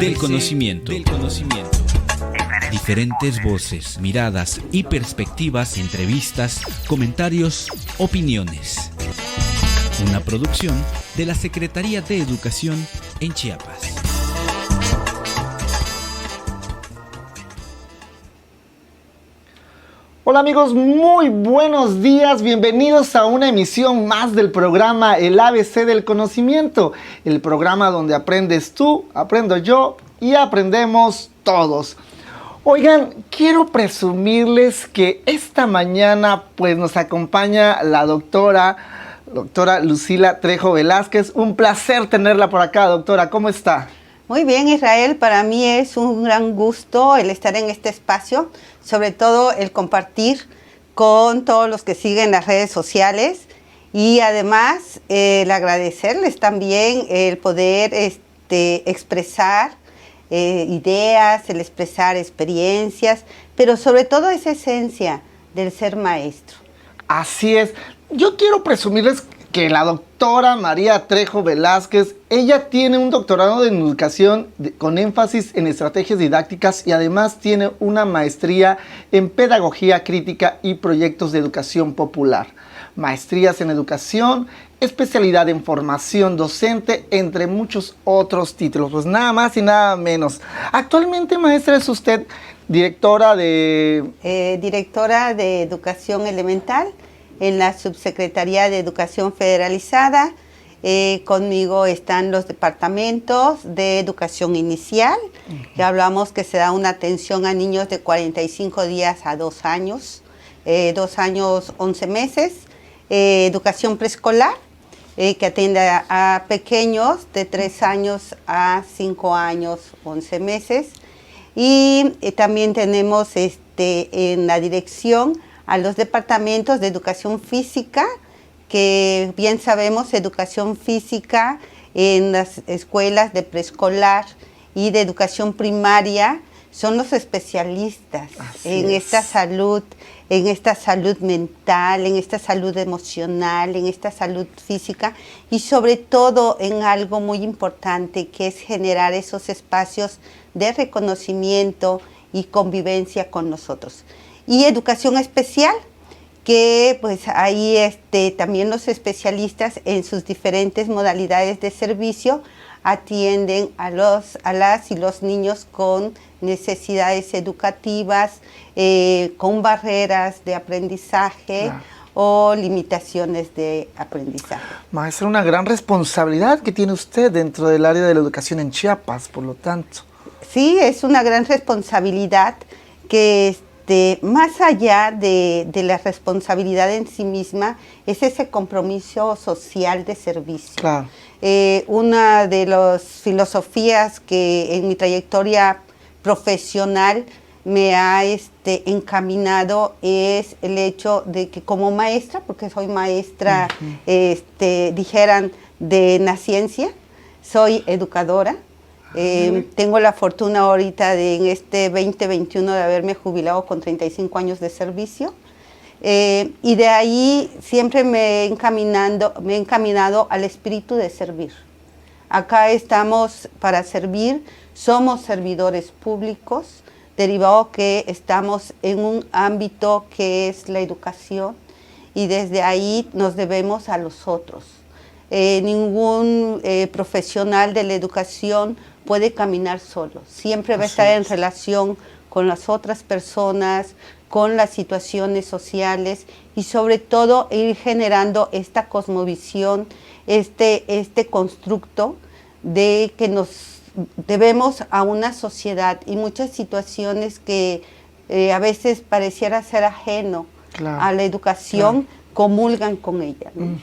del conocimiento. Diferentes voces, miradas y perspectivas, entrevistas, comentarios, opiniones. Una producción de la Secretaría de Educación en Chiapas. Hola amigos, muy buenos días, bienvenidos a una emisión más del programa El ABC del Conocimiento, el programa donde aprendes tú, aprendo yo y aprendemos todos. Oigan, quiero presumirles que esta mañana pues nos acompaña la doctora Lucila Trejo Velázquez. Un placer tenerla por acá, doctora, ¿cómo está? Muy bien, Israel, para mí es un gran gusto el estar en este espacio, sobre todo el compartir con todos los que siguen las redes sociales y además el agradecerles también el poder expresar ideas, el expresar experiencias, pero sobre todo esa esencia del ser maestro. Así es, yo quiero presumirles que la doctora María Trejo Velázquez, ella tiene un doctorado en educación con énfasis en estrategias didácticas y además tiene una maestría en pedagogía crítica y proyectos de educación popular, maestrías en educación, especialidad en formación docente, entre muchos otros títulos, pues nada más y nada menos. Actualmente, maestra, es usted directora de Educación Elemental en la Subsecretaría de Educación Federalizada. Conmigo están los departamentos de educación inicial, que hablamos que se da una atención a niños de 45 días a 2 años, 2 años 11 meses, educación preescolar, que atiende a pequeños de 3 años a 5 años 11 meses, y también tenemos en la dirección a los departamentos de educación física, que bien sabemos, educación física en las escuelas de preescolar y de educación primaria son los especialistas en esta salud mental, en esta salud emocional, en esta salud física y sobre todo en algo muy importante que es generar esos espacios de reconocimiento y convivencia con nosotros. Y educación especial, que pues ahí también los especialistas en sus diferentes modalidades de servicio atienden a las y los niños con necesidades educativas, con barreras de aprendizaje o limitaciones de aprendizaje. Maestra, una gran responsabilidad que tiene usted dentro del área de la educación en Chiapas, por lo tanto. Sí, es una gran responsabilidad que más allá de la responsabilidad en sí misma, es ese compromiso social de servicio. Claro. Una de las filosofías que en mi trayectoria profesional me ha encaminado es el hecho de que como maestra, porque soy maestra, dijeran, de naciencia, soy educadora. Tengo la fortuna ahorita en este 2021 de haberme jubilado con 35 años de servicio, y de ahí siempre me he encaminado al espíritu de servir. Acá estamos para servir, somos servidores públicos, derivado que estamos en un ámbito que es la educación y desde ahí nos debemos a los otros. Ningún profesional de la educación puede caminar solo, siempre va a estar en relación con las otras personas, con las situaciones sociales y sobre todo ir generando esta cosmovisión, este constructo de que nos debemos a una sociedad y muchas situaciones que a veces pareciera ser ajeno a la educación, comulgan con ella, ¿no?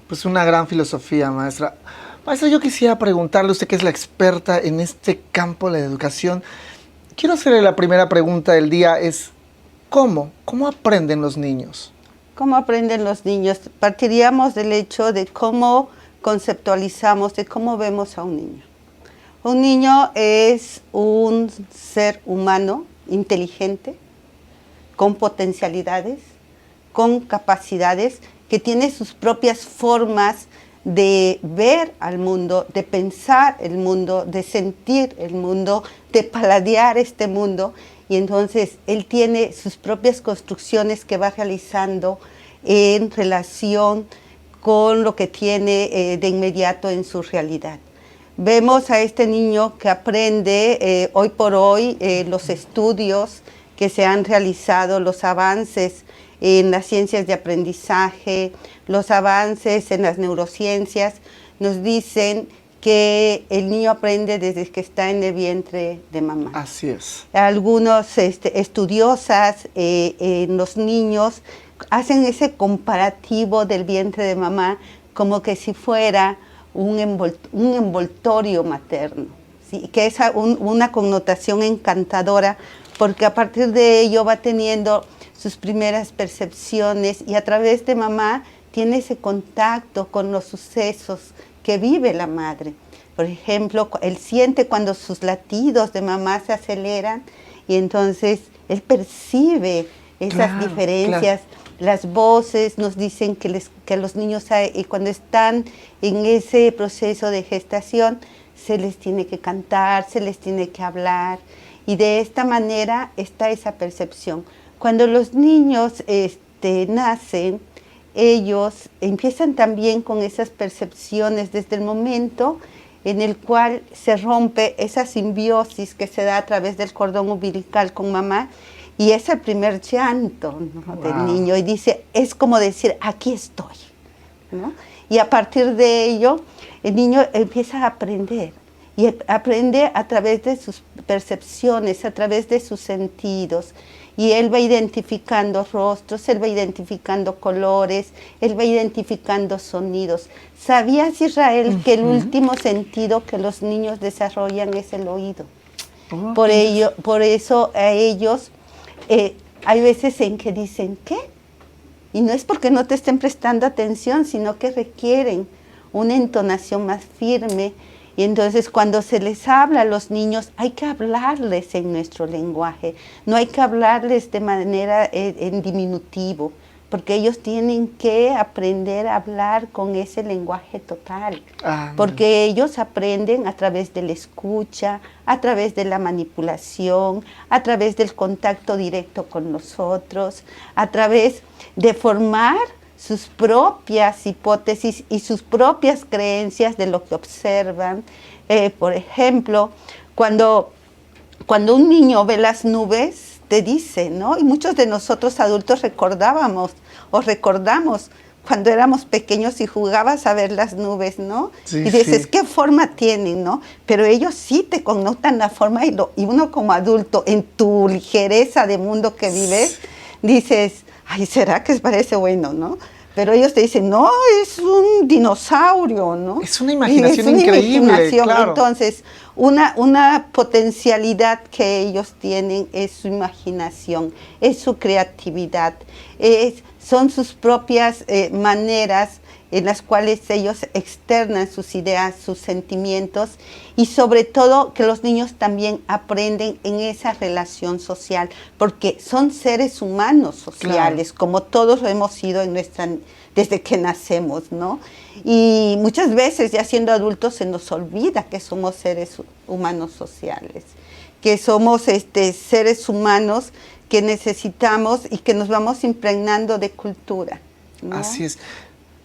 Pues una gran filosofía, maestra. Maestra, yo quisiera preguntarle, usted que es la experta en este campo de la educación, quiero hacerle la primera pregunta del día, es ¿cómo aprenden los niños? ¿Cómo aprenden los niños? Partiríamos del hecho de cómo conceptualizamos, de cómo vemos a un niño. Un niño es un ser humano inteligente, con potencialidades, con capacidades, que tiene sus propias formas de ver al mundo, de pensar el mundo, de sentir el mundo, de paladear este mundo. Y entonces él tiene sus propias construcciones que va realizando en relación con lo que tiene de inmediato en su realidad. Vemos a este niño que aprende hoy por hoy los estudios que se han realizado, los avances en las ciencias de aprendizaje, los avances en las neurociencias, nos dicen que el niño aprende desde que está en el vientre de mamá. Así es. Algunos estudiosas en los niños hacen ese comparativo del vientre de mamá como que si fuera un envoltorio materno, ¿sí? Que es una connotación encantadora, porque a partir de ello va teniendo sus primeras percepciones y a través de mamá tiene ese contacto con los sucesos que vive la madre. Por ejemplo, él siente cuando sus latidos de mamá se aceleran y entonces él percibe esas diferencias. Las voces nos dicen que los niños cuando están en ese proceso de gestación se les tiene que cantar, se les tiene que hablar, y de esta manera está esa percepción. Cuando los niños nacen, ellos empiezan también con esas percepciones desde el momento en el cual se rompe esa simbiosis que se da a través del cordón umbilical con mamá, y es el primer llanto, ¿no? Del niño, y dice, es como decir, aquí estoy, ¿no? Y a partir de ello, el niño empieza a aprender, y aprende a través de sus percepciones, a través de sus sentidos, y él va identificando rostros, él va identificando colores, él va identificando sonidos. ¿Sabías, Israel, que el último sentido que los niños desarrollan es el oído? Por eso a ellos hay veces en que dicen, ¿qué? Y no es porque no te estén prestando atención, sino que requieren una entonación más firme. Y entonces cuando se les habla a los niños, hay que hablarles en nuestro lenguaje, no hay que hablarles de manera en diminutivo, porque ellos tienen que aprender a hablar con ese lenguaje total, porque ellos aprenden a través de la escucha, a través de la manipulación, a través del contacto directo con nosotros, a través de formar sus propias hipótesis y sus propias creencias de lo que observan. Por ejemplo, cuando un niño ve las nubes, te dice, ¿no? Y muchos de nosotros adultos recordamos cuando éramos pequeños y jugabas a ver las nubes, ¿no? Sí, y dices, sí, ¿qué forma tienen, no? Pero ellos sí te connotan la forma y uno como adulto, en tu ligereza de mundo que vives, dices, ay, ¿será que parece bueno, no? Pero ellos te dicen, no, es un dinosaurio, ¿no? Es una imaginación increíble, claro. Entonces, una potencialidad que ellos tienen es su imaginación, es su creatividad, son sus propias maneras en las cuales ellos externan sus ideas, sus sentimientos, y sobre todo que los niños también aprenden en esa relación social, porque son seres humanos sociales, claro, como todos lo hemos sido desde que nacemos, ¿no? Y muchas veces ya siendo adultos se nos olvida que somos seres humanos sociales, que somos seres humanos que necesitamos y que nos vamos impregnando de cultura, ¿no? Así es.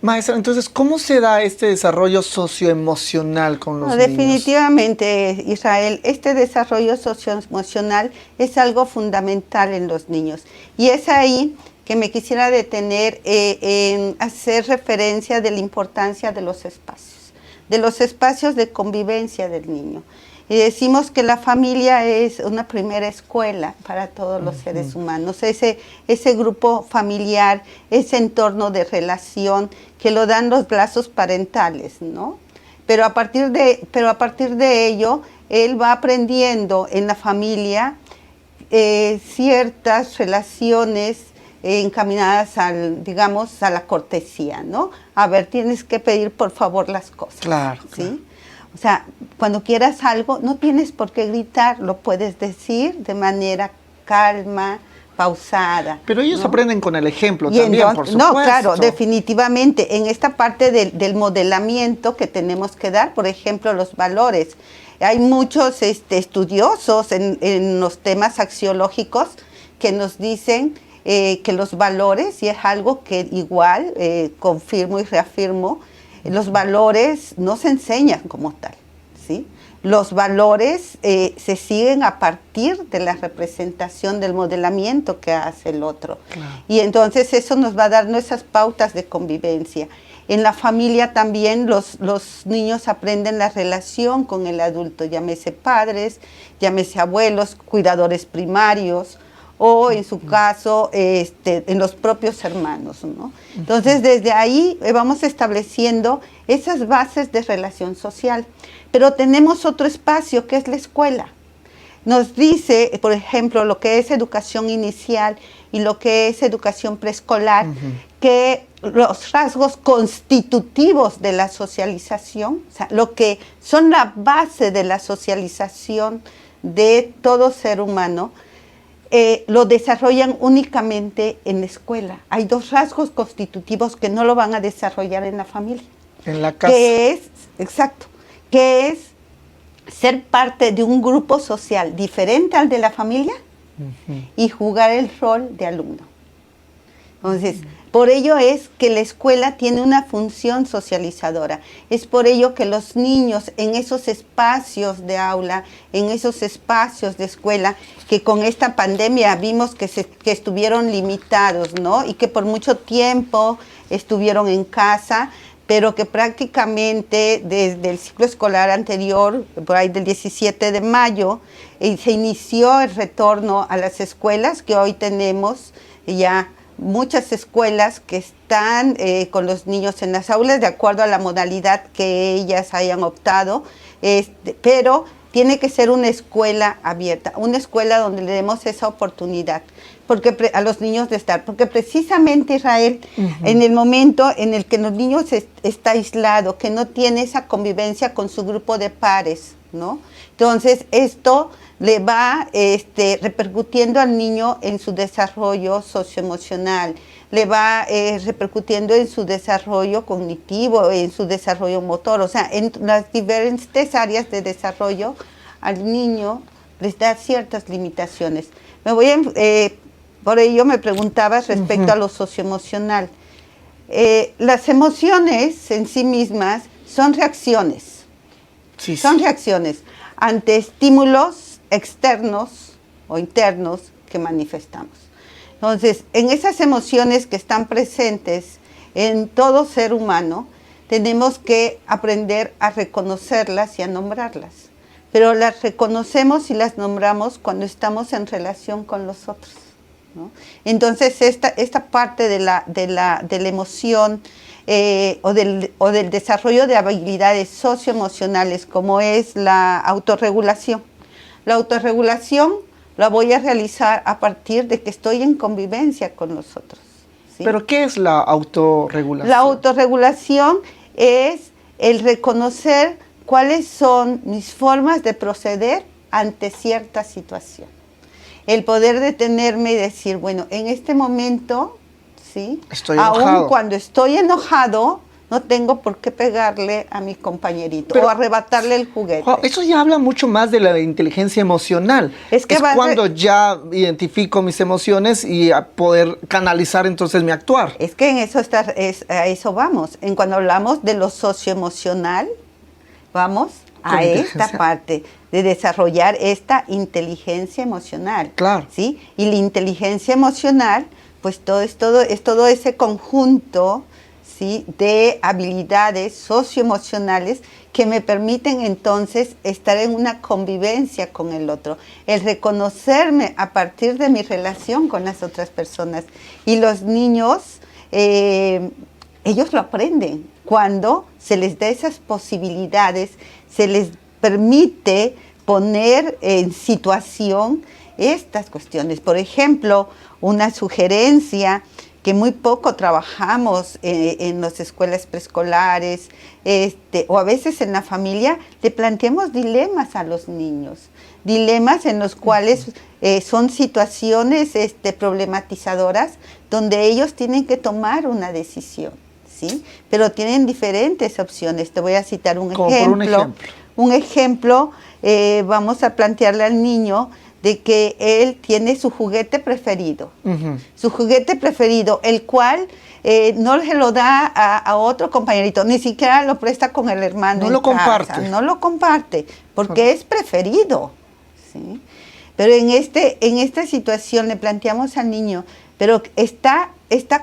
Maestra, entonces, ¿cómo se da este desarrollo socioemocional con los niños? Definitivamente, Israel, este desarrollo socioemocional es algo fundamental en los niños. Y es ahí que me quisiera detener en hacer referencia de la importancia de los espacios de convivencia del niño. Y decimos que la familia es una primera escuela para todos los seres humanos, ese grupo familiar, ese entorno de relación que lo dan los lazos parentales, ¿no? Pero a partir de ello, él va aprendiendo en la familia ciertas relaciones encaminadas a la cortesía, ¿no? A ver, tienes que pedir por favor las cosas. Claro, ¿sí? Claro. O sea, cuando quieras algo, no tienes por qué gritar, lo puedes decir de manera calma, pausada. Pero ellos ¿no? aprenden con el ejemplo Y también, entonces, por supuesto. no, claro, definitivamente. En esta parte del modelamiento que tenemos que dar, por ejemplo, los valores. Hay muchos estudiosos en los temas axiológicos que nos dicen que los valores, y es algo que igual confirmo y reafirmo, los valores no se enseñan como tal, ¿sí? Los valores se siguen a partir de la representación del modelamiento que hace el otro. Claro. Y entonces eso nos va a dar nuestras pautas de convivencia. En la familia también los niños aprenden la relación con el adulto, llámese padres, llámese abuelos, cuidadores primarios, o en su caso, en los propios hermanos, ¿no? Entonces, desde ahí vamos estableciendo esas bases de relación social. Pero tenemos otro espacio que es la escuela. Nos dice, por ejemplo, lo que es educación inicial y lo que es educación preescolar, que los rasgos constitutivos de la socialización, o sea, lo que son la base de la socialización de todo ser humano, lo desarrollan únicamente en la escuela. Hay dos rasgos constitutivos que no lo van a desarrollar en la familia. En la casa. Que es ser parte de un grupo social diferente al de la familia y jugar el rol de alumno. Entonces, por ello es que la escuela tiene una función socializadora. Es por ello que los niños en esos espacios de aula, en esos espacios de escuela, que con esta pandemia vimos que estuvieron limitados, ¿no? Y que por mucho tiempo estuvieron en casa, pero que prácticamente desde el ciclo escolar anterior, por ahí del 17 de mayo, se inició el retorno a las escuelas, que hoy tenemos ya muchas escuelas que están con los niños en las aulas de acuerdo a la modalidad que ellas hayan optado, pero tiene que ser una escuela abierta, una escuela donde le demos esa oportunidad porque a los niños de estar, porque precisamente Israel, en el momento en el que los niños está aislado, que no tiene esa convivencia con su grupo de pares, ¿no? Entonces esto le va repercutiendo al niño en su desarrollo socioemocional, le va repercutiendo en su desarrollo cognitivo, en su desarrollo motor, o sea, en las diferentes áreas de desarrollo al niño les da ciertas limitaciones. Por ello me preguntabas respecto a lo socioemocional. Las emociones en sí mismas son reacciones, son reacciones ante estímulos externos o internos que manifestamos. Entonces, en esas emociones que están presentes en todo ser humano, tenemos que aprender a reconocerlas y a nombrarlas. Pero las reconocemos y las nombramos cuando estamos en relación con los otros, ¿no? Entonces, esta parte de la emoción o del desarrollo de habilidades socioemocionales, como es la autorregulación. La autorregulación la voy a realizar a partir de que estoy en convivencia con los otros, ¿sí? ¿Pero qué es la autorregulación? La autorregulación es el reconocer cuáles son mis formas de proceder ante cierta situación. El poder detenerme y decir, bueno, en este momento, ¿sí? Estoy enojado. Aún cuando estoy enojado, no tengo por qué pegarle a mi compañerito o arrebatarle el juguete. Eso ya habla mucho más de la inteligencia emocional. Es cuando ya identifico mis emociones y a poder canalizar entonces mi actuar. Es que en eso a eso vamos. En cuando hablamos de lo socioemocional, vamos a esta parte de desarrollar esta inteligencia emocional. Claro. ¿Sí? Y la inteligencia emocional, pues es todo ese conjunto, ¿sí?, de habilidades socioemocionales que me permiten entonces estar en una convivencia con el otro, el reconocerme a partir de mi relación con las otras personas. Y los niños, ellos lo aprenden cuando se les da esas posibilidades, se les permite poner en situación estas cuestiones. Por ejemplo, una sugerencia que muy poco trabajamos en las escuelas preescolares, o a veces en la familia, le planteamos dilemas a los niños, dilemas en los cuales son situaciones problematizadoras donde ellos tienen que tomar una decisión, ¿sí? Pero tienen diferentes opciones. Te voy a citar un ejemplo. Un ejemplo, vamos a plantearle al niño de que él tiene su juguete preferido, su juguete preferido, el cual no se lo da a otro compañerito, ni siquiera lo presta con el hermano. No lo comparte. No lo comparte, porque es preferido, ¿sí? Pero en esta situación le planteamos al niño, pero está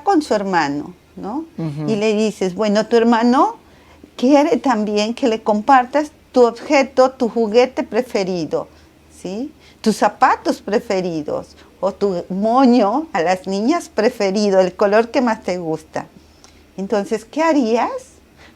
con su hermano, ¿no? Y le dices, bueno, tu hermano quiere también que le compartas tu objeto, tu juguete preferido, ¿sí? Tus zapatos preferidos o tu moño a las niñas preferido, el color que más te gusta. Entonces, ¿qué harías?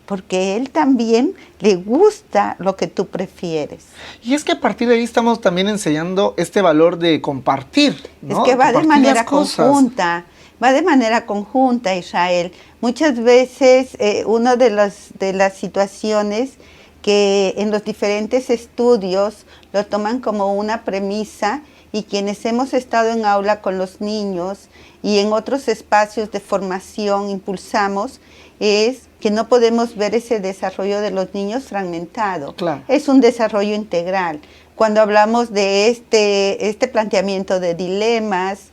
Porque él también le gusta lo que tú prefieres. Y es que a partir de ahí estamos también enseñando este valor de compartir, ¿no? Es que va de manera conjunta. Va de manera conjunta, Israel. Muchas veces una de las situaciones que en los diferentes estudios lo toman como una premisa, y quienes hemos estado en aula con los niños y en otros espacios de formación impulsamos, es que no podemos ver ese desarrollo de los niños fragmentado. Claro. Es un desarrollo integral. Cuando hablamos de este planteamiento de dilemas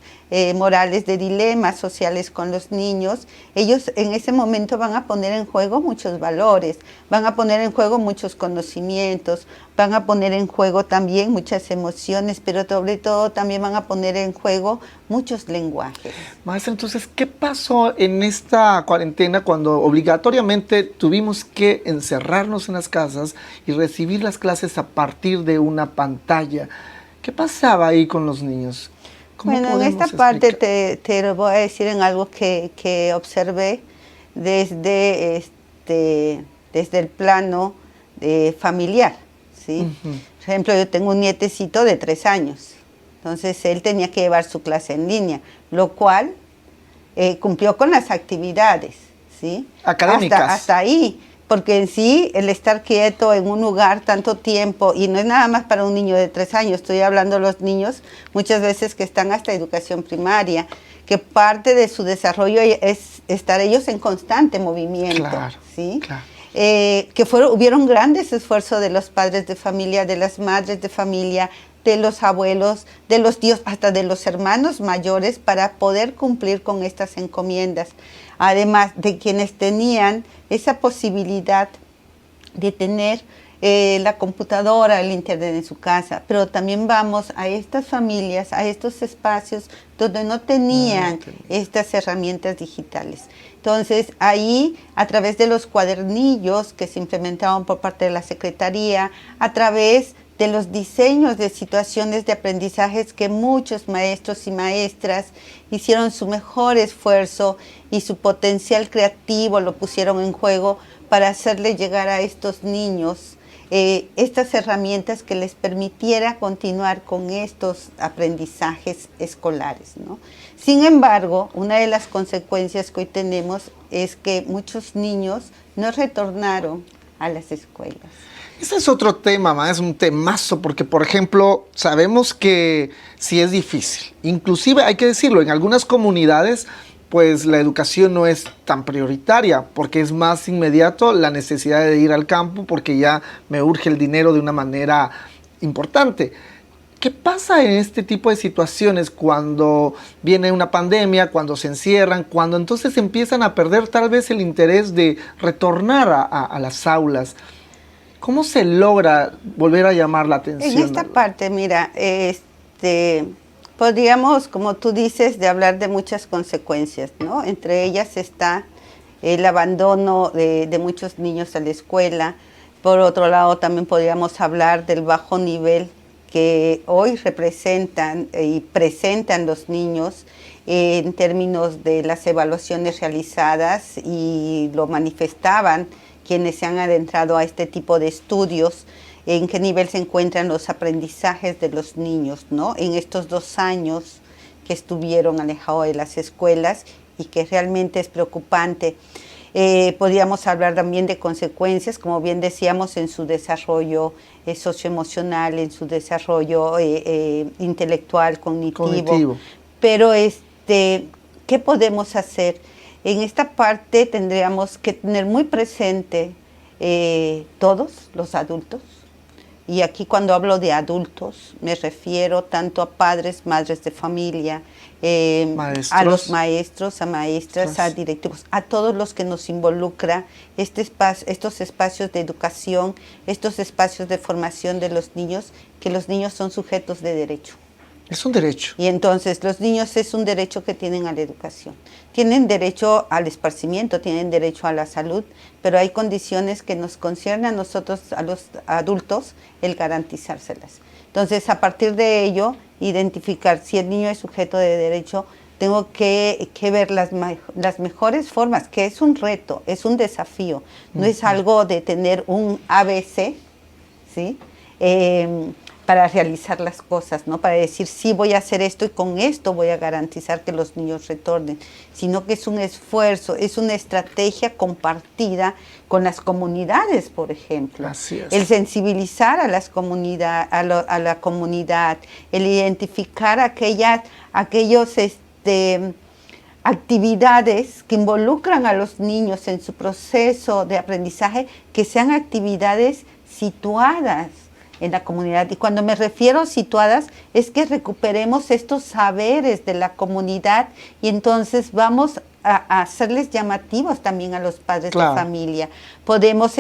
morales, de dilemas sociales con los niños, ellos en ese momento van a poner en juego muchos valores, van a poner en juego muchos conocimientos, van a poner en juego también muchas emociones, pero sobre todo también van a poner en juego muchos lenguajes. Maestra, entonces, ¿qué pasó en esta cuarentena cuando obligatoriamente tuvimos que encerrarnos en las casas y recibir las clases a partir de una pantalla? ¿Qué pasaba ahí con los niños? Bueno, en esta parte te lo voy a decir en algo que observé desde el plano familiar, ¿sí? Por ejemplo, yo tengo un nietecito de 3 años, entonces él tenía que llevar su clase en línea, lo cual cumplió con las actividades, ¿sí? Académicas. Hasta ahí. Porque en sí, el estar quieto en un lugar tanto tiempo, y no es nada más para un niño de 3 años, estoy hablando de los niños muchas veces que están hasta educación primaria, que parte de su desarrollo es estar ellos en constante movimiento, claro, ¿sí? Claro. Hubieron grandes esfuerzos de los padres de familia, de las madres de familia, de los abuelos, de los tíos, hasta de los hermanos mayores para poder cumplir con estas encomiendas. Además de quienes tenían esa posibilidad de tener la computadora, el internet en su casa, pero también vamos a estas familias, a estos espacios donde no tenían estas herramientas digitales. Entonces, ahí, a través de los cuadernillos que se implementaron por parte de la Secretaría, a través de los diseños de situaciones de aprendizajes que muchos maestros y maestras hicieron su mejor esfuerzo y su potencial creativo lo pusieron en juego para hacerle llegar a estos niños estas herramientas que les permitiera continuar con estos aprendizajes escolares, ¿no? Sin embargo, una de las consecuencias que hoy tenemos es que muchos niños no retornaron a las escuelas. Ese es otro tema, es un temazo, porque, por ejemplo, sabemos que sí es difícil. Inclusive, hay que decirlo, en algunas comunidades, pues la educación no es tan prioritaria, porque es más inmediato la necesidad de ir al campo, porque ya me urge el dinero de una manera importante. ¿Qué pasa en este tipo de situaciones cuando viene una pandemia, cuando se encierran, cuando entonces empiezan a perder tal vez el interés de retornar a las aulas? ¿Cómo se logra volver a llamar la atención? En esta parte, mira, podríamos, como tú dices, de hablar de muchas consecuencias, ¿no? Entre ellas está el abandono de muchos niños a la escuela. Por otro lado, también podríamos hablar del bajo nivel que hoy representan y presentan los niños en términos de las evaluaciones realizadas, y lo manifestaban quienes se han adentrado a este tipo de estudios, en qué nivel se encuentran los aprendizajes de los niños, ¿no? En estos 2 años que estuvieron alejados de las escuelas, y que realmente es preocupante. Podríamos hablar también de consecuencias, como bien decíamos, en su desarrollo socioemocional, en su desarrollo intelectual, cognitivo. Pero ¿qué podemos hacer? En esta parte tendríamos que tener muy presente todos los adultos. Y aquí cuando hablo de adultos me refiero tanto a padres, madres de familia, a los maestros, a maestras, a directivos, a todos los que nos involucra estos espacios de educación, estos espacios de formación de los niños, que los niños son sujetos de derecho. Es un derecho. Y entonces los niños es un derecho que tienen a la educación. Tienen derecho al esparcimiento, tienen derecho a la salud, pero hay condiciones que nos conciernen a nosotros, a los adultos, el garantizárselas. Entonces, a partir de ello, identificar si el niño es sujeto de derecho, tengo que ver las mejores formas, que es un reto, es un desafío. No es algo de tener un ABC, ¿sí? Para realizar las cosas, ¿no? Para decir, sí, voy a hacer esto y con esto voy a garantizar que los niños retornen, sino que es un esfuerzo, es una estrategia compartida con las comunidades, por ejemplo. Así es. El sensibilizar a la comunidad, el identificar aquellos actividades que involucran a los niños en su proceso de aprendizaje, que sean actividades situadas en la comunidad. Y cuando me refiero a situadas, es que recuperemos estos saberes de la comunidad y entonces vamos a hacerles llamativos también a los padres de familia. Podemos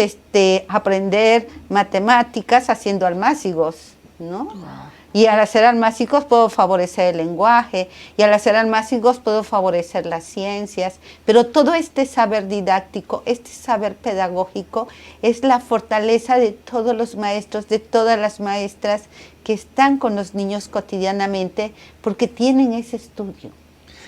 aprender matemáticas haciendo almácigos, ¿no? Y al hacer almácigos puedo favorecer el lenguaje, y al hacer almácigos puedo favorecer las ciencias, pero todo este saber didáctico, este saber pedagógico es la fortaleza de todos los maestros, de todas las maestras que están con los niños cotidianamente, porque tienen ese estudio,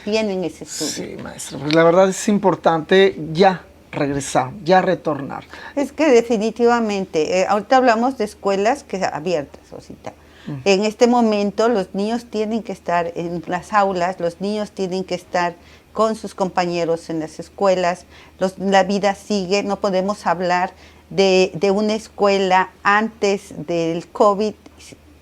Sí, maestra, pues la verdad es importante ya regresar, ya retornar. Es que definitivamente, ahorita hablamos de escuelas que abiertas, Osita. En este momento los niños tienen que estar en las aulas, los niños tienen que estar con sus compañeros en las escuelas, la vida sigue, no podemos hablar de una escuela antes del COVID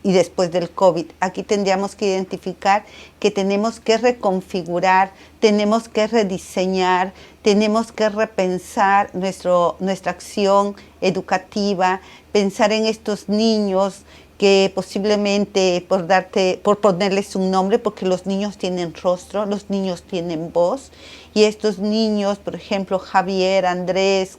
y después del COVID. Aquí tendríamos que identificar que tenemos que reconfigurar, tenemos que rediseñar, tenemos que repensar nuestra acción educativa, pensar en estos niños que posiblemente por ponerles un nombre, porque los niños tienen rostro, los niños tienen voz, y estos niños, por ejemplo, Javier, Andrés,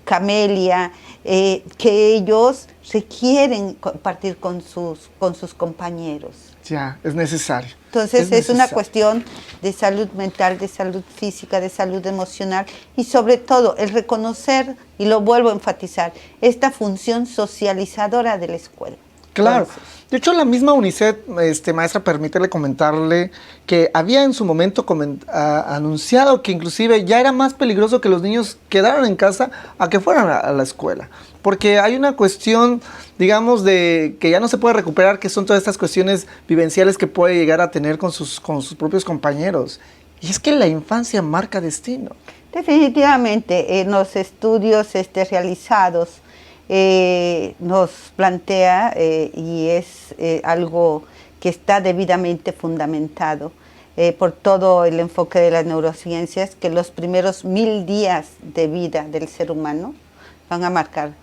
Camelia, que ellos requieren compartir con sus compañeros. Ya, es necesario. Entonces es una cuestión de salud mental, de salud física, de salud emocional y sobre todo el reconocer, y lo vuelvo a enfatizar, esta función socializadora de la escuela. Claro. Entonces, de hecho, la misma UNICEF, maestra, permítele comentarle que había en su momento anunciado que inclusive ya era más peligroso que los niños quedaran en casa a que fueran a la escuela. Porque hay una cuestión, digamos, de que ya no se puede recuperar, que son todas estas cuestiones vivenciales que puede llegar a tener con sus propios compañeros. Y es que la infancia marca destino. Definitivamente, en los estudios realizados nos plantea, y es algo que está debidamente fundamentado por todo el enfoque de las neurociencias, que los primeros 1000 días de vida del ser humano van a marcar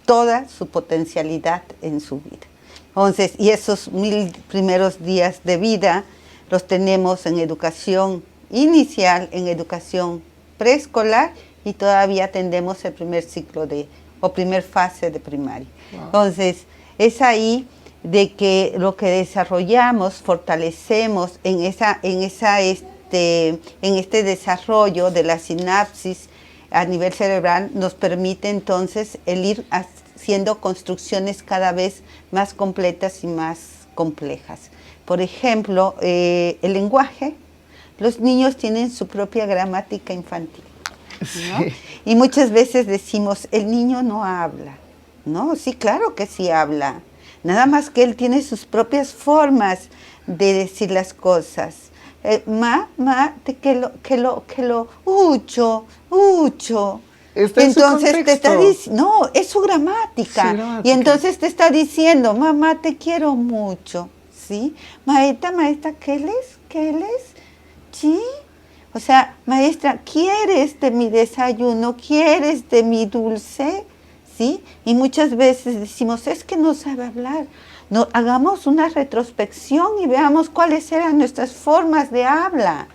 toda su potencialidad en su vida. Entonces, y esos 1000 primeros días de vida los tenemos en educación inicial, en educación preescolar, y todavía tendremos el primer ciclo o primer fase de primaria. Wow. Entonces, es ahí de que lo que desarrollamos, fortalecemos en este desarrollo de la sinapsis a nivel cerebral, nos permite entonces el ir haciendo construcciones cada vez más completas y más complejas. Por ejemplo, el lenguaje. Los niños tienen su propia gramática infantil, ¿no? Sí. Y muchas veces decimos, el niño no habla. No, sí, claro que sí habla. Nada más que él tiene sus propias formas de decir las cosas. te ucho. Está en su Entonces te está contexto. diciendo, no, es su gramática. Su gramática. Y entonces te está diciendo, mamá, te quiero mucho, ¿sí? Maestra, ¿qué les? ¿Sí? O sea, maestra, ¿quieres de mi desayuno? ¿Quieres de mi dulce? ¿Sí? Y muchas veces decimos, es que no sabe hablar. No, hagamos una retrospección y veamos cuáles eran nuestras formas de habla,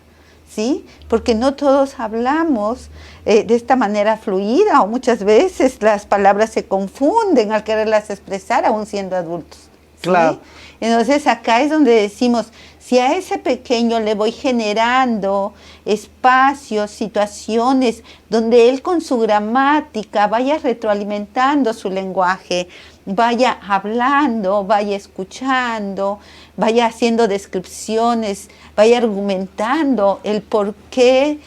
¿sí? Porque no todos hablamos de esta manera fluida, o muchas veces las palabras se confunden al quererlas expresar aún siendo adultos, ¿sí? Claro. Entonces acá es donde decimos, si a ese pequeño le voy generando espacios, situaciones donde él con su gramática vaya retroalimentando su lenguaje, vaya hablando, vaya escuchando, vaya haciendo descripciones, vaya argumentando el por qué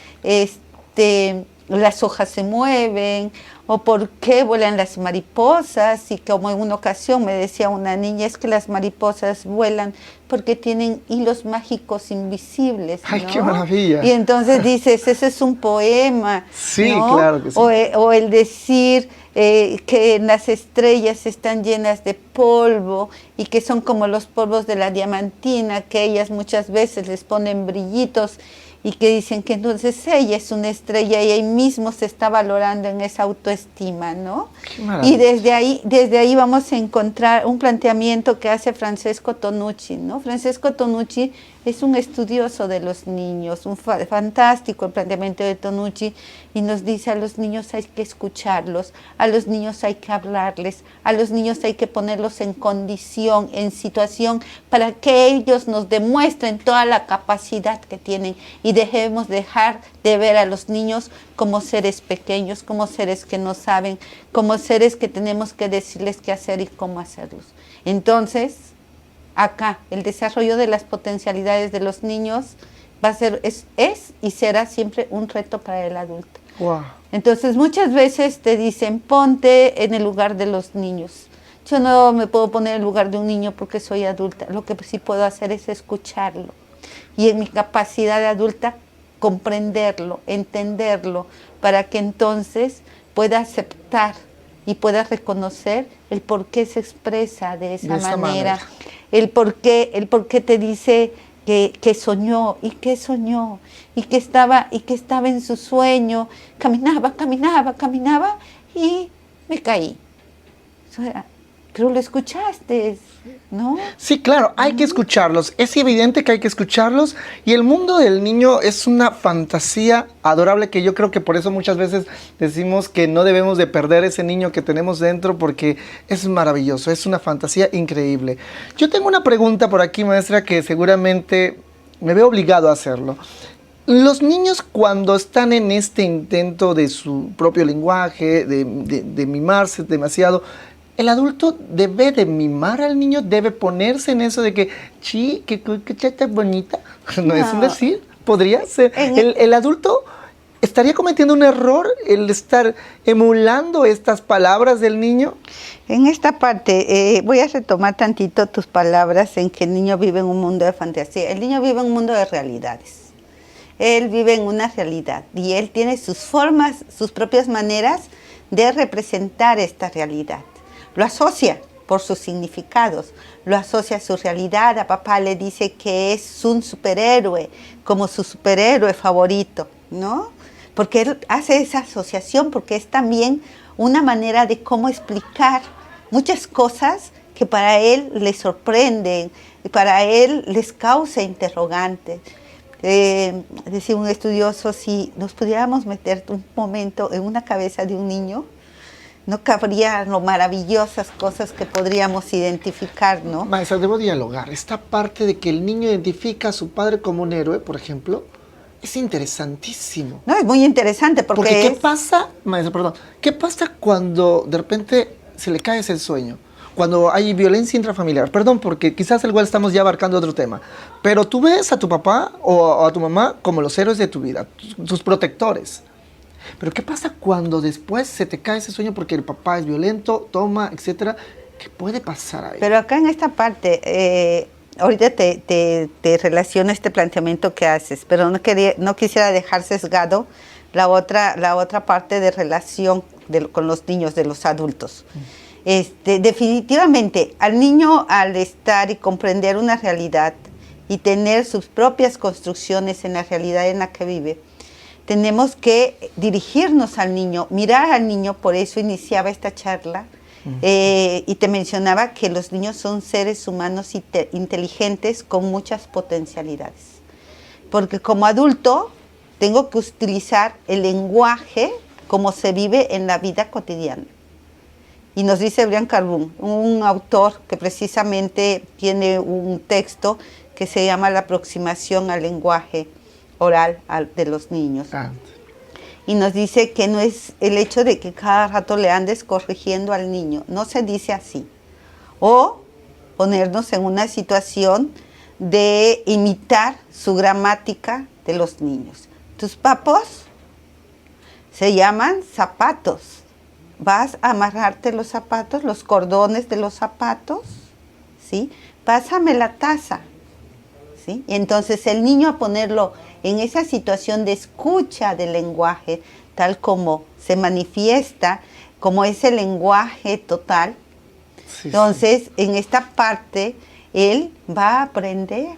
las hojas se mueven o por qué vuelan las mariposas, y como en una ocasión me decía una niña, es que las mariposas vuelan porque tienen hilos mágicos invisibles, ¿no? ¡Ay, qué maravilla! Y entonces dices, ese es un poema, Sí, ¿no? claro que sí. O el decir que las estrellas están llenas de polvo y que son como los polvos de la diamantina, que ellas muchas veces les ponen brillitos, y que dicen que entonces ella es una estrella y ahí mismo se está valorando en esa autoestima, ¿no? Qué maravilla. Y desde ahí vamos a encontrar un planteamiento que hace Francesco Tonucci, ¿no? Francesco Tonucci es un estudioso de los niños, fantástico el planteamiento de Tonucci, y nos dice, a los niños hay que escucharlos, a los niños hay que hablarles, a los niños hay que ponerlos en condición, en situación, para que ellos nos demuestren toda la capacidad que tienen, y dejemos dejar de ver a los niños como seres pequeños, como seres que no saben, como seres que tenemos que decirles qué hacer y cómo hacerlos. Entonces, acá, el desarrollo de las potencialidades de los niños va a ser, es y será siempre un reto para el adulto. Wow. Entonces, muchas veces te dicen, ponte en el lugar de los niños. Yo no me puedo poner en el lugar de un niño porque soy adulta. Lo que sí puedo hacer es escucharlo. Y en mi capacidad de adulta, comprenderlo, entenderlo, para que entonces pueda aceptar y pueda reconocer el por qué se expresa de esa manera. El por qué te dice que soñó y que estaba en su sueño, caminaba y me caí. O sea, pero lo escuchaste, ¿no? Sí, claro, hay que escucharlos. Es evidente que hay que escucharlos, y el mundo del niño es una fantasía adorable, que yo creo que por eso muchas veces decimos que no debemos de perder ese niño que tenemos dentro, porque es maravilloso, es una fantasía increíble. Yo tengo una pregunta por aquí, maestra, que seguramente me veo obligado a hacerlo. Los niños, cuando están en este intento de su propio lenguaje, de mimarse demasiado, ¿el adulto debe de mimar al niño? ¿Debe ponerse en eso de que, sí, que chata bonita? No es un decir, podría ser. ¿El adulto estaría cometiendo un error el estar emulando estas palabras del niño? En esta parte voy a retomar tantito tus palabras en que el niño vive en un mundo de fantasía. El niño vive en un mundo de realidades. Él vive en una realidad y él tiene sus formas, sus propias maneras de representar esta realidad. Lo asocia por sus significados, lo asocia a su realidad. A papá le dice que es un superhéroe, como su superhéroe favorito, ¿no? Porque él hace esa asociación, porque es también una manera de cómo explicar muchas cosas que para él le sorprenden, para él les causa interrogantes. Decía un estudioso, si nos pudiéramos meter un momento en una cabeza de un niño, no cabría lo maravillosas cosas que podríamos identificar, ¿no? Maestra, debo dialogar. Esta parte de que el niño identifica a su padre como un héroe, por ejemplo, es interesantísimo. No, es muy interesante porque ¿qué pasa, maestra, perdón, qué pasa cuando de repente se le cae ese sueño? Cuando hay violencia intrafamiliar. Perdón, porque quizás igual estamos ya abarcando otro tema. Pero tú ves a tu papá o a tu mamá como los héroes de tu vida, tus protectores. Pero ¿qué pasa cuando después se te cae ese sueño porque el papá es violento, toma, etcétera? ¿Qué puede pasar ahí? Pero acá en esta parte, ahorita te relaciono este planteamiento que haces, pero no quisiera dejar sesgado la otra parte de relación con los niños, de los adultos. Definitivamente, al niño, al estar y comprender una realidad y tener sus propias construcciones en la realidad en la que vive, tenemos que dirigirnos al niño, mirar al niño. Por eso iniciaba esta charla, y te mencionaba que los niños son seres humanos inteligentes con muchas potencialidades. Porque como adulto tengo que utilizar el lenguaje como se vive en la vida cotidiana. Y nos dice Brian Carbone, un autor que precisamente tiene un texto que se llama La aproximación al lenguaje oral de los niños. Y nos dice que no es el hecho de que cada rato le andes corrigiendo al niño, no se dice así. O ponernos en una situación de imitar su gramática de los niños. Tus papos se llaman zapatos. Vas a amarrarte los zapatos, los cordones de los zapatos, ¿sí? Pásame la taza, ¿sí? Y entonces el niño, a ponerlo en esa situación de escucha del lenguaje, tal como se manifiesta, como ese lenguaje total, entonces en esta parte él va a aprender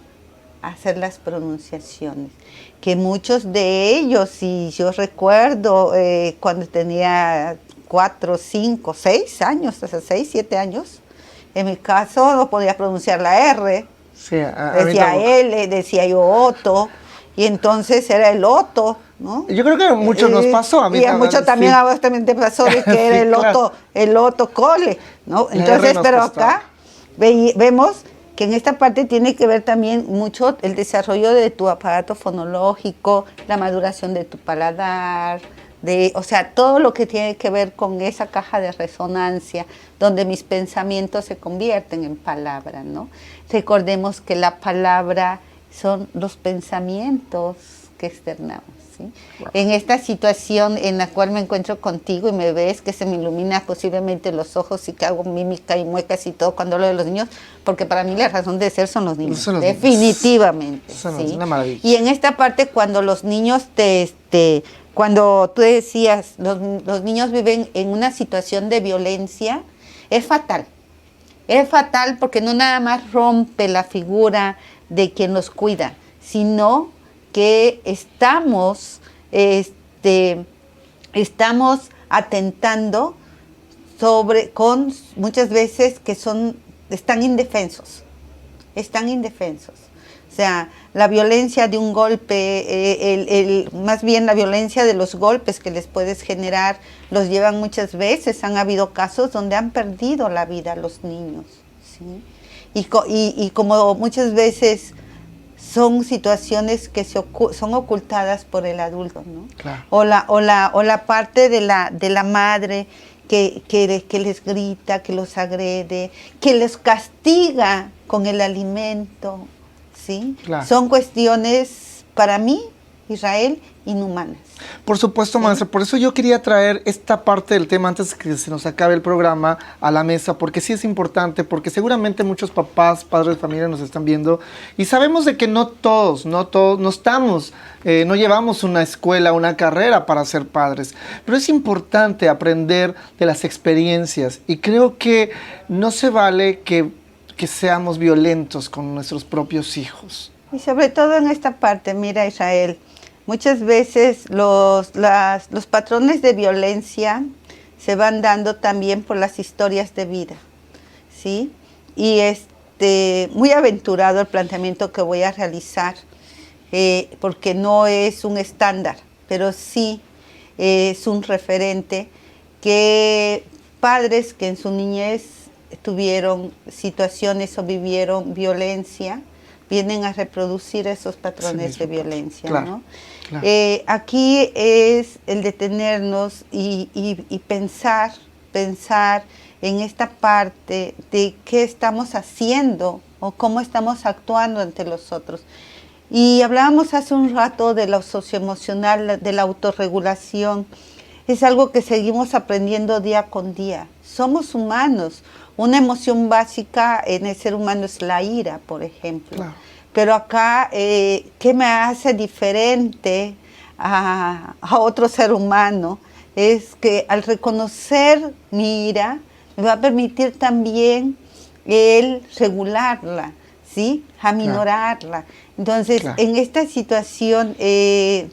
a hacer las pronunciaciones, que muchos de ellos, y yo recuerdo cuando tenía 4, 5, 6 años, hasta 6, 7 años, en mi caso no podía pronunciar la R, decía L, decía yo Otto, y entonces era el Otto, ¿no? Yo creo que a muchos nos pasó, a mí y a muchos también, a vos también te pasó de que era el Otto Cole, ¿no? Entonces, pero acá vemos que en esta parte tiene que ver también mucho el desarrollo de tu aparato fonológico, la maduración de tu paladar, o sea, todo lo que tiene que ver con esa caja de resonancia, donde mis pensamientos se convierten en palabra, ¿no? Recordemos que la palabra son los pensamientos que externamos, ¿sí? Wow. En esta situación en la cual me encuentro contigo y me ves que se me ilumina posiblemente los ojos y que hago mímica y muecas y todo cuando hablo de los niños, porque para mí la razón de ser son los niños, definitivamente. Son ¿sí? una maravilla. Y en esta parte, cuando los niños cuando tú decías, los niños viven en una situación de violencia, es fatal. Es fatal porque no nada más rompe la figura de quien los cuida, sino que estamos atentando con muchas veces que están indefensos. O sea, la violencia de un golpe, más bien la violencia de los golpes que les puedes generar, los llevan muchas veces. Han habido casos donde han perdido la vida los niños, ¿sí? Y como muchas veces son situaciones que son ocultadas por el adulto, ¿no? Claro. O la parte de la madre que les grita, que los agrede, que les castiga con el alimento, ¿sí? Claro. Son cuestiones, para mí, Israel, inhumanas. Por supuesto, ¿sí? Maestra, por eso yo quería traer esta parte del tema antes de que se nos acabe el programa a la mesa, porque sí es importante, porque seguramente muchos papás, padres de familia nos están viendo y sabemos de que no todos no llevamos una escuela, una carrera para ser padres, pero es importante aprender de las experiencias y creo que no se vale que seamos violentos con nuestros propios hijos. Y sobre todo en esta parte, mira, Israel, muchas veces los patrones de violencia se van dando también por las historias de vida, ¿sí? Y muy aventurado el planteamiento que voy a realizar, porque no es un estándar, pero sí es un referente que padres que en su niñez tuvieron situaciones o vivieron violencia, vienen a reproducir esos patrones de violencia, claro, ¿no? Claro. Aquí es el detenernos y pensar en esta parte de qué estamos haciendo o cómo estamos actuando ante los otros. Y hablábamos hace un rato de lo socioemocional, de la autorregulación. es algo que seguimos aprendiendo día con día. Somos humanos. Una emoción básica en el ser humano es la ira, por ejemplo. Claro. Pero acá, ¿qué me hace diferente a otro ser humano? Es que al reconocer mi ira, me va a permitir también el regularla, ¿sí? Aminorarla. Entonces, en esta situación,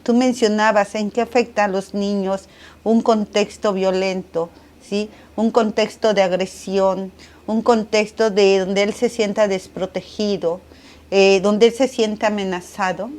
tú mencionabas en qué afecta a los niños un contexto violento, ¿sí? Un contexto de agresión, un contexto de donde él se sienta desprotegido, donde él se sienta amenazado,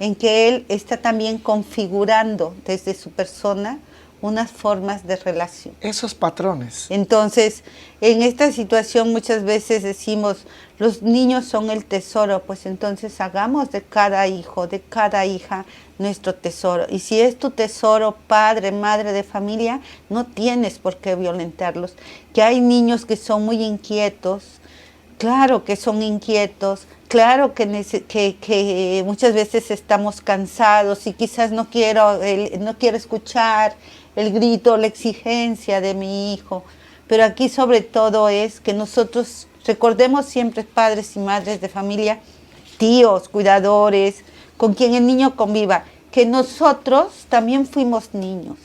en que él está también configurando desde su persona unas formas de relación. Esos patrones. Entonces, en esta situación muchas veces decimos, los niños son el tesoro, pues entonces hagamos de cada hijo, de cada hija, nuestro tesoro. Y si es tu tesoro, padre, madre de familia, no tienes por qué violentarlos. Que hay niños que son muy inquietos, claro que son inquietos, claro que muchas veces estamos cansados y quizás no quiero escuchar el grito, la exigencia de mi hijo. Pero aquí sobre todo es que nosotros recordemos siempre, padres y madres de familia, tíos, cuidadores, con quien el niño conviva, que nosotros también fuimos niños,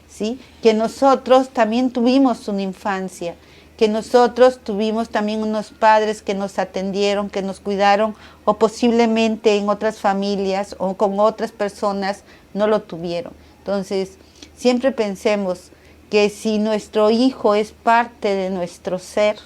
¿sí? Que nosotros también tuvimos una infancia, que nosotros tuvimos también unos padres que nos atendieron, que nos cuidaron, o posiblemente en otras familias o con otras personas no lo tuvieron. Entonces, siempre pensemos que si nuestro hijo es parte de nuestro ser,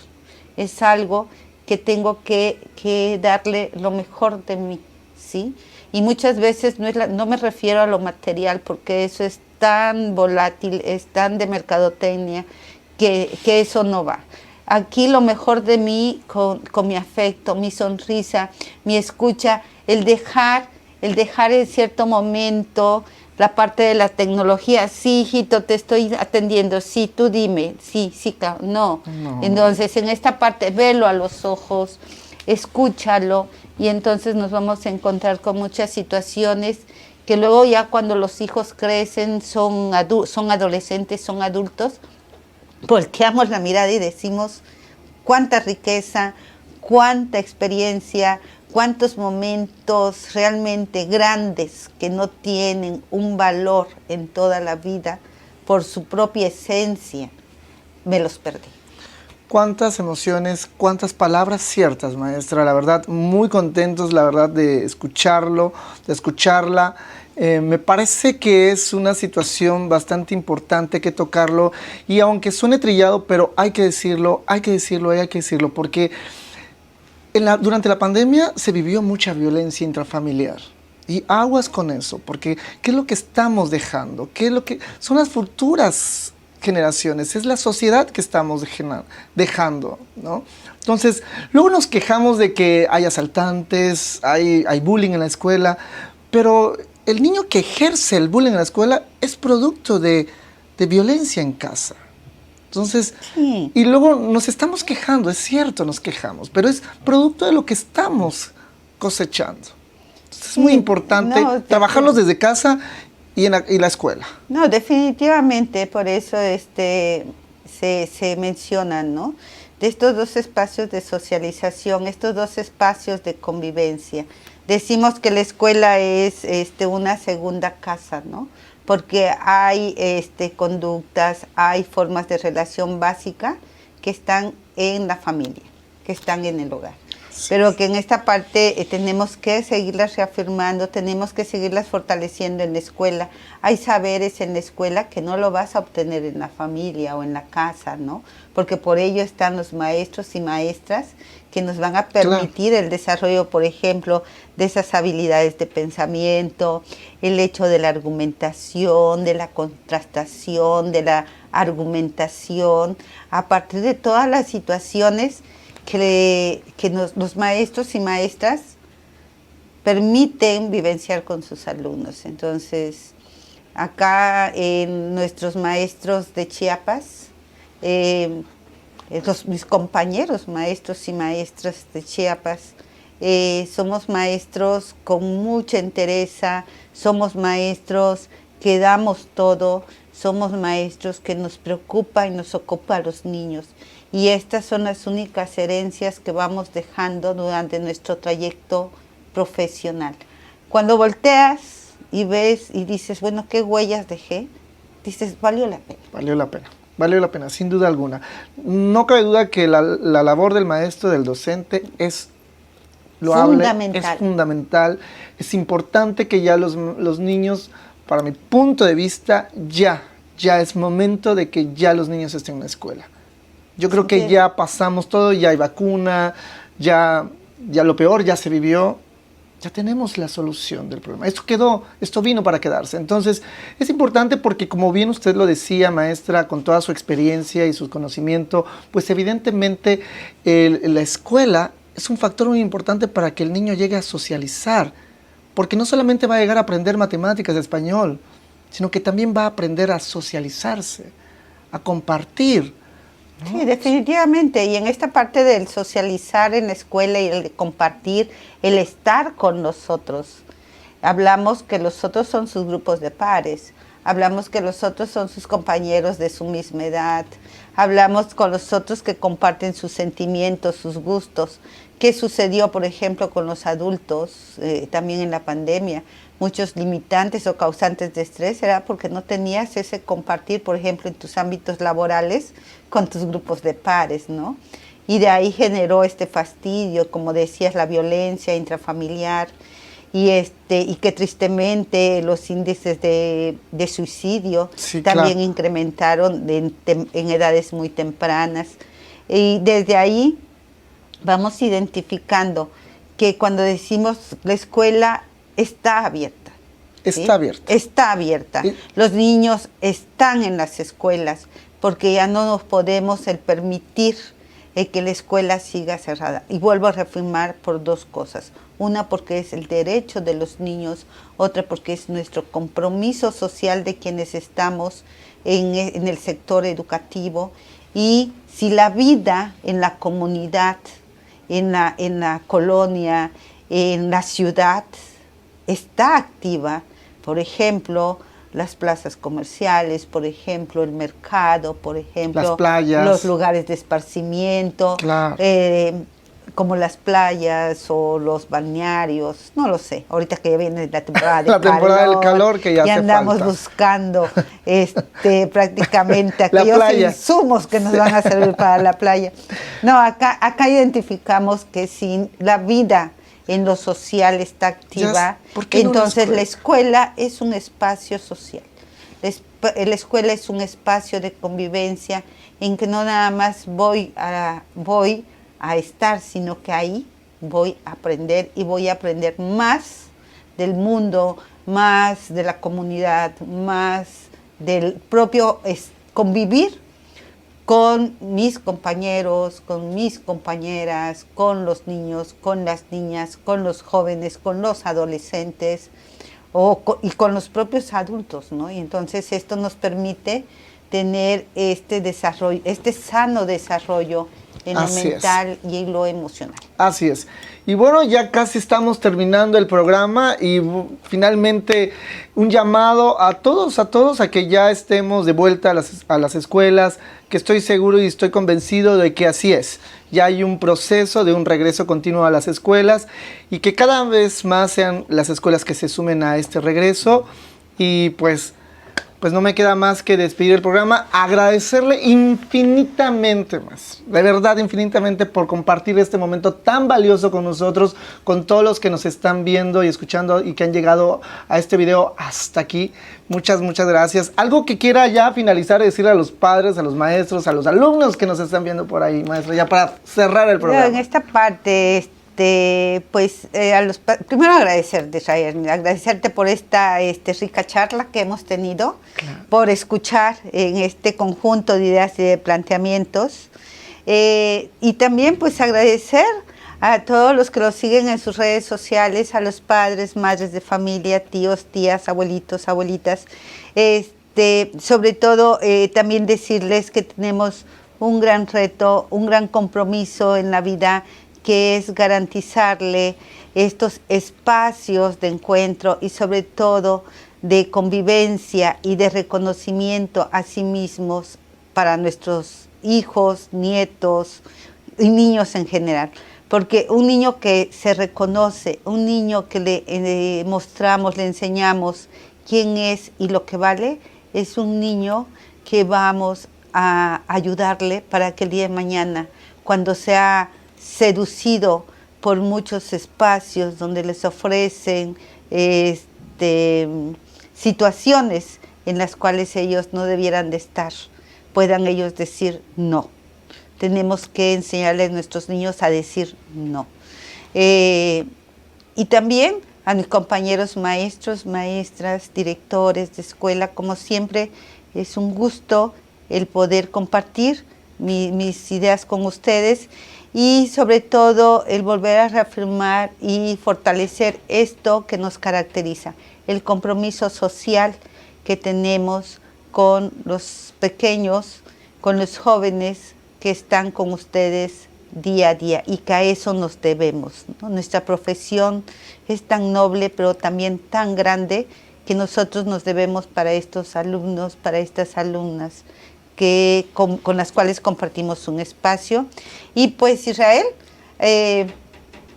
es algo que tengo que darle lo mejor de mí, ¿sí? Y muchas veces no me refiero a lo material, porque eso es tan volátil, es tan de mercadotecnia, que eso no va. Aquí lo mejor de mí con mi afecto, mi sonrisa, mi escucha, el dejar en cierto momento la parte de la tecnología. Sí, hijito, te estoy atendiendo. Sí, tú dime. Sí, no. Entonces, en esta parte, velo a los ojos, escúchalo, y entonces nos vamos a encontrar con muchas situaciones que luego ya cuando los hijos crecen, son adolescentes, son adultos, volteamos la mirada y decimos cuánta riqueza, cuánta experiencia, cuántos momentos realmente grandes que no tienen un valor en toda la vida por su propia esencia, me los perdí. Cuántas emociones, cuántas palabras ciertas, maestra. La verdad, muy contentos, la verdad, de escucharlo, de escucharla. Me parece que es una situación bastante importante que tocarlo, y aunque suene trillado, pero hay que decirlo, porque durante la pandemia se vivió mucha violencia intrafamiliar. Y aguas con eso, porque ¿qué es lo que estamos dejando? ¿Qué es lo que son las futuras generaciones? Es la sociedad que estamos dejando, ¿no? Entonces, luego nos quejamos de que hay asaltantes, hay bullying en la escuela, pero el niño que ejerce el bullying en la escuela es producto de violencia en casa. Entonces, sí. Y luego nos estamos quejando, es cierto, nos quejamos, pero es producto de lo que estamos cosechando. Entonces, es muy importante trabajarlos desde casa y la escuela. No, definitivamente, por eso se mencionan, ¿no? De estos dos espacios de socialización, estos dos espacios de convivencia. Decimos que la escuela es una segunda casa, ¿no? Porque hay conductas, hay formas de relación básica que están en la familia, que están en el hogar. Sí. Pero que en esta parte tenemos que seguirlas reafirmando, tenemos que seguirlas fortaleciendo en la escuela. Hay saberes en la escuela que no lo vas a obtener en la familia o en la casa, ¿no? Porque por ello están los maestros y maestras que nos van a permitir el desarrollo, por ejemplo, de esas habilidades de pensamiento, el hecho de la argumentación, de la contrastación, de la argumentación, a partir de todas las situaciones que los maestros y maestras permiten vivenciar con sus alumnos. Entonces, acá nuestros maestros de Chiapas, mis compañeros maestros y maestras de Chiapas, somos maestros con mucha entereza, somos maestros que damos todo, somos maestros que nos preocupa y nos ocupa a los niños. Y estas son las únicas herencias que vamos dejando durante nuestro trayecto profesional. Cuando volteas y ves y dices, bueno, ¿qué huellas dejé? Dices, valió la pena. Valió la pena, sin duda alguna. No cabe duda que la labor del maestro, del docente, es fundamental. Es importante que ya los niños, para mi punto de vista, ya es momento de que ya los niños estén en la escuela. Yo creo que ya pasamos todo, ya hay vacuna, ya lo peor ya se vivió, ya tenemos la solución del problema. Esto vino para quedarse. Entonces, es importante porque, como bien usted lo decía, maestra, con toda su experiencia y su conocimiento, pues evidentemente la escuela es un factor muy importante para que el niño llegue a socializar, porque no solamente va a llegar a aprender matemáticas, español, sino que también va a aprender a socializarse, a compartir, ¿no? Sí, definitivamente. Y en esta parte del socializar en la escuela y el compartir, el estar con los otros. Hablamos que los otros son sus grupos de pares. Hablamos que los otros son sus compañeros de su misma edad. Hablamos con los otros que comparten sus sentimientos, sus gustos. ¿Qué sucedió, por ejemplo, con los adultos también en la pandemia? Muchos limitantes o causantes de estrés era porque no tenías ese compartir, por ejemplo, en tus ámbitos laborales con tus grupos de pares, ¿no? Y de ahí generó este fastidio, como decías, la violencia intrafamiliar y que tristemente los índices de suicidio también incrementaron en edades muy tempranas. Y desde ahí vamos identificando que cuando decimos la escuela está abierta. Está abierta. Los niños están en las escuelas porque ya no nos podemos permitir que la escuela siga cerrada. Y vuelvo a reafirmar por dos cosas. Una, porque es el derecho de los niños. Otra, porque es nuestro compromiso social de quienes estamos en el sector educativo. Y si la vida en la comunidad, en la colonia, en la ciudad, está activa, por ejemplo, las plazas comerciales, por ejemplo, el mercado, por ejemplo, las playas, los lugares de esparcimiento, como las playas o los balnearios, no lo sé, ahorita que ya viene la temporada de temporada del calor que ya hace andamos falta. buscando prácticamente aquellos insumos que nos van a servir para la playa. No, acá identificamos que si la vida en lo social está activa, entonces la escuela es un espacio social. La escuela es un espacio de convivencia en que no nada más voy a estar, sino que ahí voy a aprender y voy a aprender más del mundo, más de la comunidad, más del propio convivir con mis compañeros, con mis compañeras, con los niños, con las niñas, con los jóvenes, con los adolescentes y con los propios adultos, ¿no? Y entonces esto nos permite tener este desarrollo, este sano desarrollo en lo mental y en lo emocional. Así es. Y bueno, ya casi estamos terminando el programa y finalmente un llamado a todos a que ya estemos de vuelta a las escuelas, que estoy seguro y estoy convencido de que así es. Ya hay un proceso de un regreso continuo a las escuelas y que cada vez más sean las escuelas que se sumen a este regreso. Y pues no me queda más que despedir el programa, agradecerle infinitamente más, de verdad infinitamente, por compartir este momento tan valioso con nosotros, con todos los que nos están viendo y escuchando y que han llegado a este video hasta aquí. Muchas gracias. Algo que quiera ya finalizar, decirle a los padres, a los maestros, a los alumnos que nos están viendo por ahí, maestra, ya para cerrar el programa. En esta parte, primero agradecerte, Israel, agradecerte por esta rica charla que hemos tenido, por escuchar en este conjunto de ideas y de planteamientos, y también pues agradecer a todos los que los siguen en sus redes sociales, a los padres, madres de familia, tíos, tías, abuelitos, abuelitas, sobre todo también decirles que tenemos un gran reto, un gran compromiso en la vida, que es garantizarle estos espacios de encuentro y sobre todo de convivencia y de reconocimiento a sí mismos para nuestros hijos, nietos y niños en general. Porque un niño que se reconoce, un niño que le mostramos, le enseñamos quién es y lo que vale, es un niño que vamos a ayudarle para que el día de mañana, cuando sea seducido por muchos espacios donde les ofrecen situaciones en las cuales ellos no debieran de estar, puedan ellos decir no. Tenemos que enseñarles a nuestros niños a decir no. Y también a mis compañeros maestros, maestras, directores de escuela, como siempre, es un gusto el poder compartir mis ideas con ustedes y sobre todo el volver a reafirmar y fortalecer esto que nos caracteriza, el compromiso social que tenemos con los pequeños, con los jóvenes que están con ustedes día a día y que a eso nos debemos, ¿no? Nuestra profesión es tan noble pero también tan grande que nosotros nos debemos para estos alumnos, para estas alumnas con las cuales compartimos un espacio. Y pues Israel,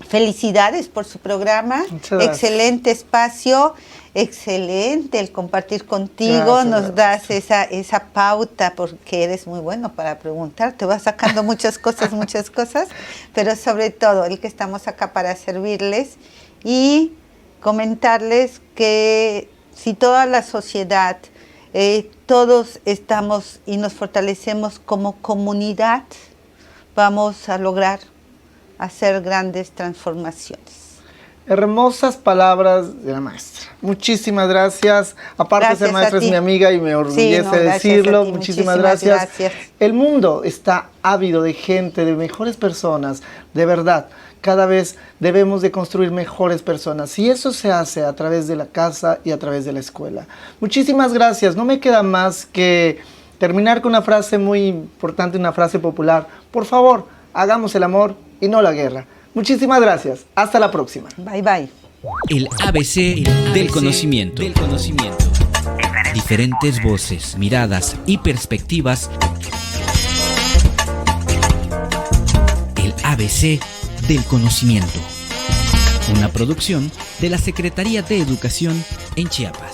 felicidades por su programa, excelente espacio, excelente el compartir contigo, nos das esa pauta porque eres muy bueno para preguntar, te vas sacando muchas cosas, pero sobre todo el que estamos acá para servirles y comentarles que si toda la sociedad, todos estamos y nos fortalecemos como comunidad, vamos a lograr hacer grandes transformaciones. Hermosas palabras de la maestra. Muchísimas gracias. Aparte de ser maestra, es mi amiga y me orgullece decirlo. Muchísimas gracias. El mundo está ávido de gente, de mejores personas. De verdad, cada vez debemos de construir mejores personas. Y eso se hace a través de la casa y a través de la escuela. Muchísimas gracias. No me queda más que terminar con una frase muy importante, una frase popular. Por favor, hagamos el amor y no la guerra. Muchísimas gracias. Hasta la próxima. Bye, bye. El ABC del conocimiento. Diferentes voces, miradas y perspectivas. El ABC del conocimiento. Una producción de la Secretaría de Educación en Chiapas.